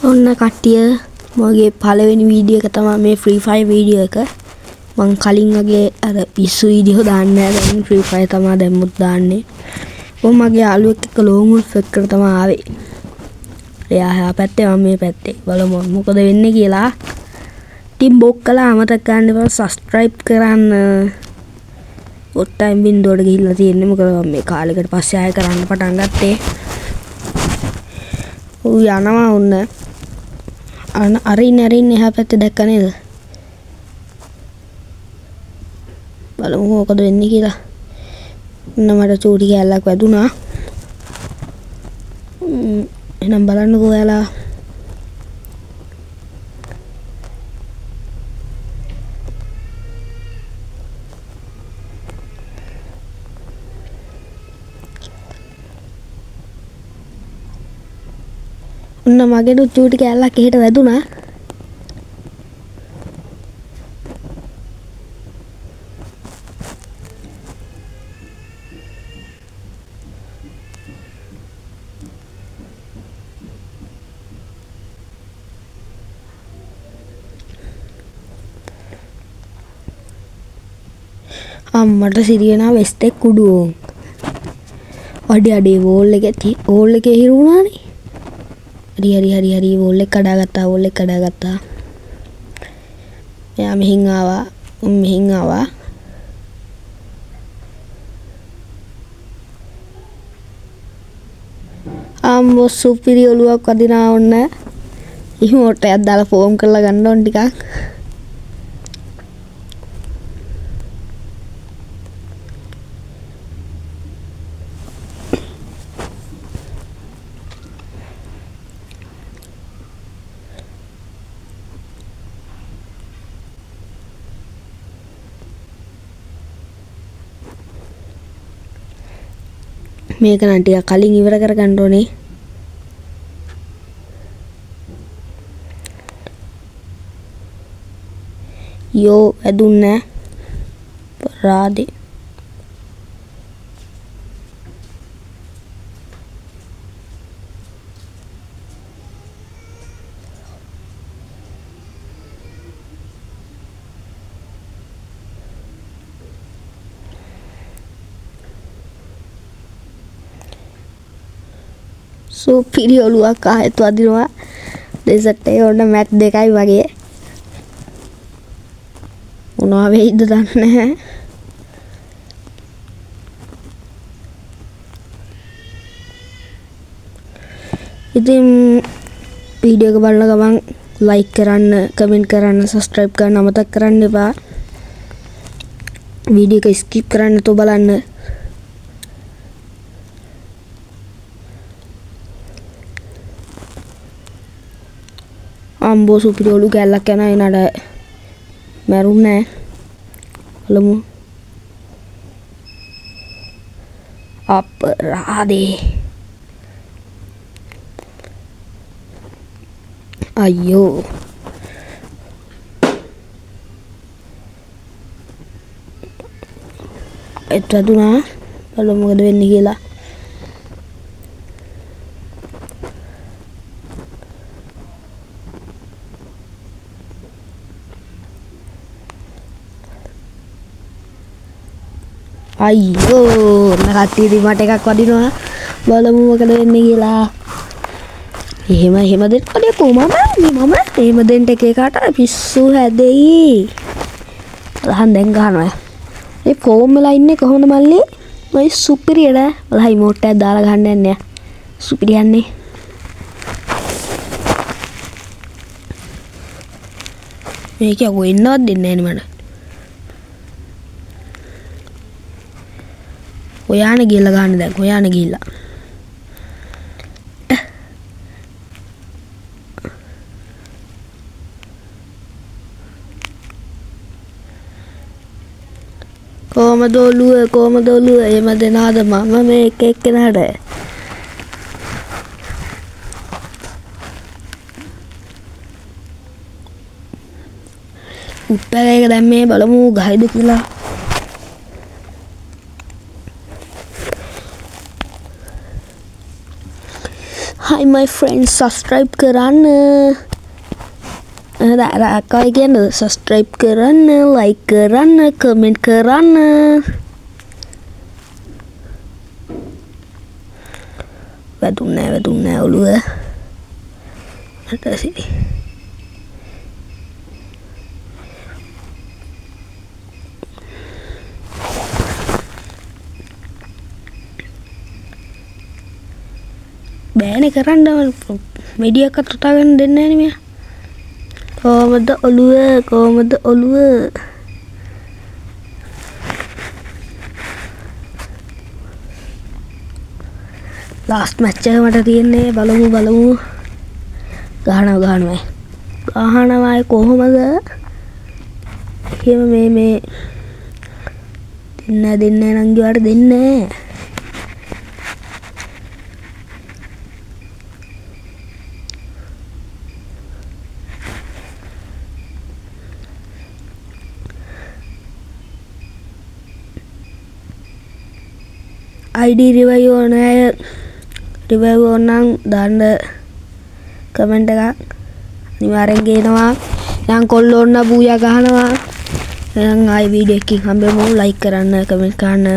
ඔන්න කට්ටිය මගේ පළවෙනි වීඩියෝ එක තමයි මේ Free Fire වීඩියෝ එක. මං කලින් වගේ අර පිස්සු වීඩියෝ දාන්නේ නැහැ. දැන් Free Fire තමයි දැම්මුත් දාන්නේ. මගේ යාළුවෙක් එක්ක ලෝන් වුල්ෆ් එකට තමයි ආවේ. එයා එහා පැත්තේ මම මේ පැත්තේ. බලමු මොකද වෙන්නේ කියලා. ටිම් බොක් කළා අමතක ගන්න එපා subscribe කරන්න. ඔත් ටයිම් බින්දුවට ගිහිල්ලා තියෙන්නේ මොකද මම මේ කාලෙකට පස්සේ ආයෙ කරන්න පටන් ගත්තේ. ඌ යනවා ඔන්න. අරින් එහා පැත්තේ දැක්ක නේද? බලමු මොකද වෙන්නේ කියලා. ඔන්න මට චූටි කැල්ලක් වැදුනා. එහෙනම් බලන්නකෝ ඔයාලා. ඔන්න මගේ චූටි කැල්ලක් එහෙට වැදුනා. අම්මට සිරියනා වෙස්ට් එක කුඩුවෝ. අඩේ වෝල් එකේ හිරු වුණානේ. හරි වෝල් එක කඩාගත්තා. එයා මෙහින් ආවා. අම්මෝ සුපිරි ඔලුවක් වදිනා ඔන්න. ඉමෝට් එකක් දාලා ෆෝම් කරලා ගන්න ඕන ටිකක්. මේක නම් ටිකක් කලින් ඉවර කරගන්න ඕනේ. යෝ ඇදුන්නේ රාදේ. සුපිරි ඔලුවක් ආයෙත් වදිනවා. ඩෙසර්ට් එකේ ඔන්න මැච් දෙකයි වගේ. මොනවා වෙයිද දන්නේ නැහැ. ඉතින් වීඩියෝ එක බලන ගමන් ලයික් කරන්න, කමෙන්ට් කරන්න, සබ්ස්ක්‍රයිබ් කරන්න අමතක කරන්න එපා. වීඩියෝ එක ස්කිප් කරන්න නැතුව බලන්න. අම්බෝ සුපිරි ඔලු කැල්ලක් යන එනට මැරුන්නේ නැහැ. බලමු. අපරාදේ. අයියෝ. එතනදුනා බලමු මොකද වෙන්නේ කියලා. අයියෝ නැකට්ටිය මට එකක් වදිනවා. බලමු මොකද වෙන්නේ කියලා. එහෙම දෙන්න කඩේකෝ මම එහෙම දෙන්න එක එකට පිස්සු හැදෙයි. දැන් ගහනවා. මේ ෆෝම් වෙලා ඉන්නේ කොහොමද මල්ලි? ඔය සුපිරියද? බලයි මෝට් එකක් දාලා ගහන්න යන්නේ. සුපිරියන්නේ. මේක වෙන්නවත් දෙන්නේ නැහැ නේ මට. ඔයාන ගිහලා ගන්න දැන්. ඔයාන ගිහලා. කොහමද ඔළුව එහෙම දෙනාද මම මේ එක එක්කෙනාට. උත්තර එක දැන් මේ බලමු ගහයිද කියලා. hi my friends subscribe කරන්න අකයි කියන්න subscribe කරන්න like කරන්න comment කරන්න වැදුන්නේ ඔළුව හටසිරි බෑනේ කරන්න මෙඩියක් අත උතාගෙන දෙන්නේ නැහැ නේ මෙයා කොහමද ඔළුව ලාස්ට් මැච් එක මට තියෙන්නේ බලමු ගහනවා කොහොමද එහෙම මේ දෙන්නේ නංගිවාට දෙන්නේ ID revive ඕනනම් දාන්න කමෙන්ට් එකක් අනිවාර්යෙන් ගේනවා නම් කොල්ලෝ ඕන්න බූයා ගහනවා එහෙනම් ආයි වීඩියෝ එකකින් හම්බෙමු like කරන්න කමෙන්ට් කරන්න